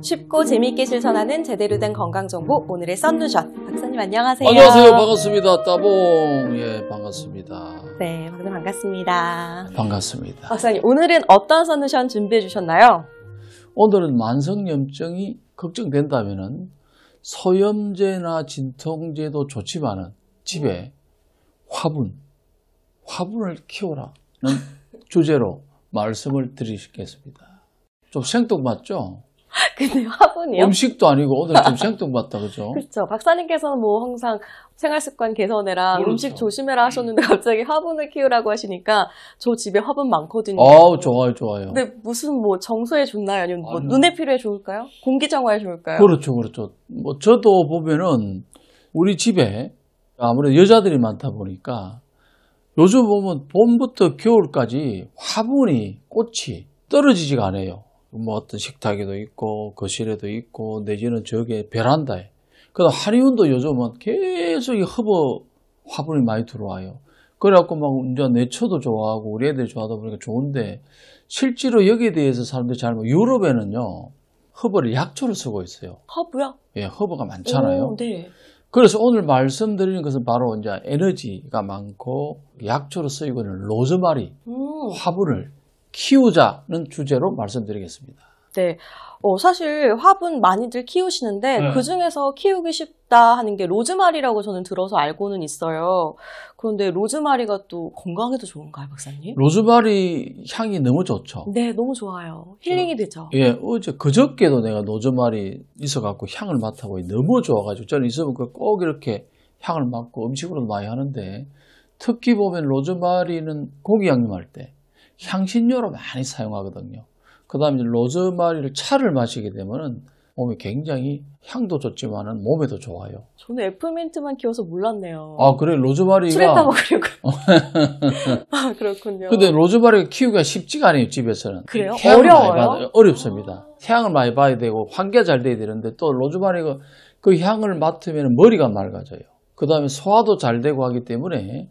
쉽고 재미있게 실천하는 제대로 된 건강정보, 오늘의 썬루션. 박사님 안녕하세요. 안녕하세요. 반갑습니다. 따봉. 예, 반갑습니다. 네, 박사님 반갑습니다. 반갑습니다. 박사님, 오늘은 어떤 썬루션 준비해 주셨나요? 오늘은 만성염증이 걱정된다면은 소염제나 진통제도 좋지만은 집에 화분을 키워라는 주제로 말씀을 드리겠습니다. 좀 생뚱맞죠? 근데 화분이요? 음식도 아니고 오늘 좀 생뚱맞다, 그죠? 그렇죠. 박사님께서는 뭐 항상 생활습관 개선해라, 그렇죠. 음식 조심해라 하셨는데 갑자기 화분을 키우라고 하시니까 저 집에 화분 많거든요. 좋아요, 좋아요. 근데 무슨 뭐 정서에 좋나요? 아니면 뭐 아니요. 눈에 필요해 좋을까요? 공기정화에 좋을까요? 그렇죠. 뭐 저도 보면은 우리 집에 아무래도 여자들이 많다 보니까 요즘 보면 봄부터 겨울까지 화분이 꽃이 떨어지지가 않아요. 뭐 어떤 식탁에도 있고 거실에도 있고 내지는 저기 베란다에. 그다음 한의원도 요즘은 계속 이 허브 화분이 많이 들어와요. 그래갖고 막 이제 내처도 좋아하고 우리 애들이 좋아하다 보니까 좋은데 실제로 여기에 대해서 사람들이 잘 모르고 유럽에는요 허브를 약초로 쓰고 있어요. 허브요? 예, 허브가 많잖아요. 오, 네. 그래서 오늘 말씀드리는 것은 바로 이제 에너지가 많고 약초로 쓰이고 있는 로즈마리 화분을 키우자는 주제로 말씀드리겠습니다. 네. 사실 화분 많이들 키우시는데 네. 그중에서 키우기 쉽다 하는 게 로즈마리라고 저는 들어서 알고는 있어요. 그런데 로즈마리가 또 건강에도 좋은가요, 박사님? 로즈마리 향이 너무 좋죠. 네, 너무 좋아요. 힐링이 되죠. 예, 그저께도 내가 로즈마리 있어갖고 향을 맡아보고 너무 좋아가지고 저는 있으면 꼭 이렇게 향을 맡고 음식으로도 많이 하는데 특히 보면 로즈마리는 고기 양념할 때 향신료로 많이 사용하거든요. 그 다음에 로즈마리를 차를 마시게 되면은 몸에 굉장히 향도 좋지만은 몸에도 좋아요. 저는 애플민트만 키워서 몰랐네요. 아, 그래, 로즈마리가. 술에 따먹으려고. 아, 그렇군요. 근데 로즈마리가 키우기가 쉽지가 않아요, 집에서는. 그래요? 태양을 많이 어려워요? 받아요. 어렵습니다. 태양을 많이 봐야 되고, 환기가 잘 돼야 되는데, 또 로즈마리가 그 향을 맡으면 머리가 맑아져요. 그 다음에 소화도 잘 되고 하기 때문에,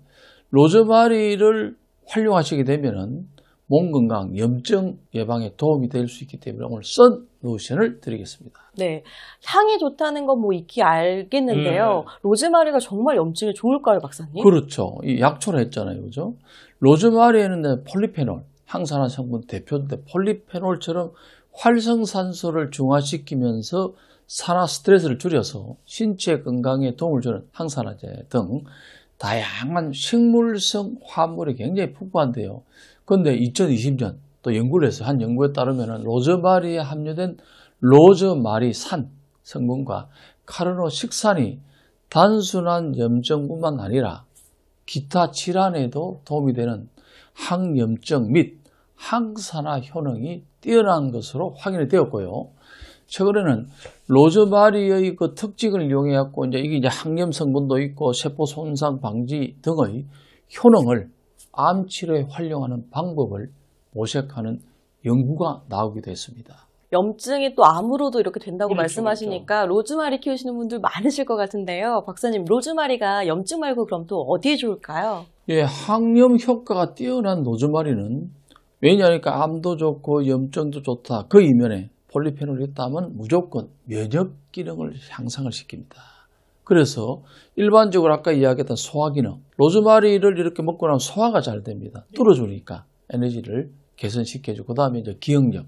로즈마리를 활용하시게 되면은, 몸 건강, 염증 예방에 도움이 될 수 있기 때문에 오늘 썬루션을 드리겠습니다. 네. 향이 좋다는 건 뭐 익히 알겠는데요. 로즈마리가 정말 염증에 좋을까요, 박사님? 그렇죠. 이 약초라 했잖아요. 그죠? 로즈마리에는 폴리페놀, 항산화 성분 대표인데 폴리페놀처럼 활성산소를 중화시키면서 산화 스트레스를 줄여서 신체 건강에 도움을 주는 항산화제 등 다양한 식물성 화합물이 굉장히 풍부한데요. 그런데 2020년 또 연구를 해서 한 연구에 따르면 로즈마리에 함유된 로즈마리산 성분과 카르노식산이 단순한 염증뿐만 아니라 기타 질환에도 도움이 되는 항염증 및 항산화 효능이 뛰어난 것으로 확인이 되었고요. 최근에는 로즈마리의 그 특징을 이용해 갖고 이게 이제 항염 성분도 있고 세포 손상 방지 등의 효능을 암 치료에 활용하는 방법을 모색하는 연구가 나오기도 했습니다. 염증이 또 암으로도 이렇게 된다고 그렇죠, 말씀하시니까 로즈마리 키우시는 분들 많으실 것 같은데요. 박사님, 로즈마리가 염증 말고 그럼 또 어디에 좋을까요? 예, 항염 효과가 뛰어난 로즈마리는 왜냐하니까 암도 좋고 염증도 좋다. 그 이면에 폴리페놀이 있다면 무조건 면역 기능을 향상을 시킵니다. 그래서 일반적으로 아까 이야기했던 소화 기능, 로즈마리를 이렇게 먹고 나면 소화가 잘 됩니다. 뚫어주니까 에너지를 개선시켜주고, 그 다음에 이제 기억력,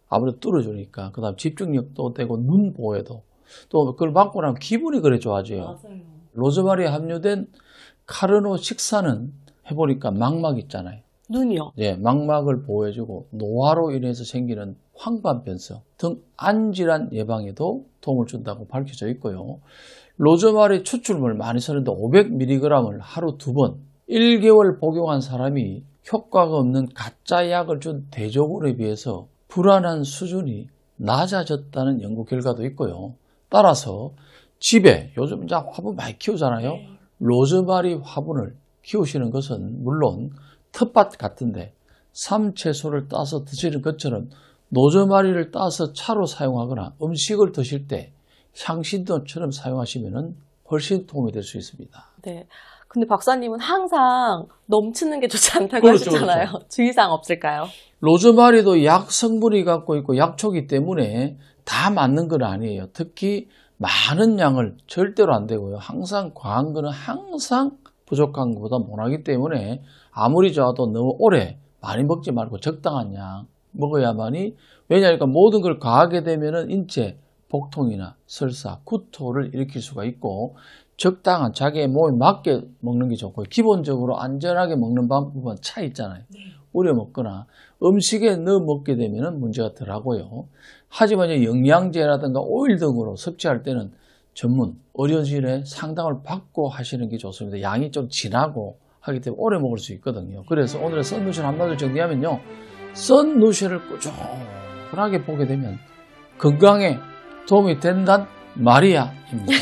아무래도 뚫어주니까, 그 다음 집중력도 되고 눈 보호에도, 또 그걸 먹고 나면 기분이 그래 좋아져요. 맞아요. 로즈마리에 함유된 카르노식산은 해보니까 망막 있잖아요. 눈이요? 예, 망막을 보호해주고 노화로 인해서 생기는 황반변성 등 안질환 예방에도 도움을 준다고 밝혀져 있고요. 로즈마리 추출물 많이 쓰는데 500mg을 하루 2번 1개월 복용한 사람이 효과가 없는 가짜 약을 준 대조군에 비해서 불안한 수준이 낮아졌다는 연구 결과도 있고요. 따라서 집에 요즘 이제 화분 많이 키우잖아요. 로즈마리 화분을 키우시는 것은 물론 텃밭 같은데 삼채소를 따서 드시는 것처럼 로즈마리를 따서 차로 사용하거나 음식을 드실 때 향신료처럼 사용하시면 훨씬 도움이 될 수 있습니다. 네. 근데 박사님은 항상 넘치는 게 좋지 않다고 그렇죠, 하시잖아요. 그렇죠. 주의사항 없을까요? 로즈마리도 약 성분이 갖고 있고 약초이기 때문에 다 맞는 건 아니에요. 특히 많은 양을 절대로 안 되고요. 항상 과한 거는 항상 부족한 것보다 못하기 때문에 아무리 좋아도 너무 오래 많이 먹지 말고 적당한 양 먹어야만이, 왜냐하면 모든 걸 과하게 되면은 인체 복통이나 설사, 구토를 일으킬 수가 있고, 적당한 자기의 몸에 맞게 먹는 게 좋고, 기본적으로 안전하게 먹는 방법은 차 있잖아요. 우려 먹거나 음식에 넣어 먹게 되면 문제가 덜하고요. 하지만 영양제라든가 오일 등으로 섭취할 때는 전문 의료진의 상담을 받고 하시는 게 좋습니다. 양이 좀 진하고 하기 때문에 오래 먹을 수 있거든요. 그래서 오늘의 썬누션 한마디로 정리하면요, 썬누션을 꾸준하게 보게 되면 건강에 도움이 된단 말이야입니다.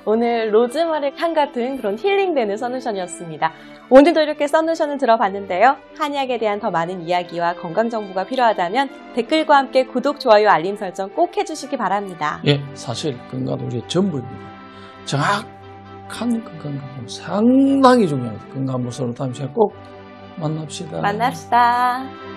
오늘 로즈마리 향 같은 그런 힐링되는 썬누션이었습니다. 오늘도 이렇게 썬누션을 들어봤는데요. 한약에 대한 더 많은 이야기와 건강 정보가 필요하다면 댓글과 함께 구독, 좋아요, 알림 설정 꼭 해주시기 바랍니다. 예, 사실 건강은 우리의 전부입니다. 정확한 건강은 상당히 중요합니다. 건강 모습으로 다음 시간에 꼭 만납시다. 만납시다.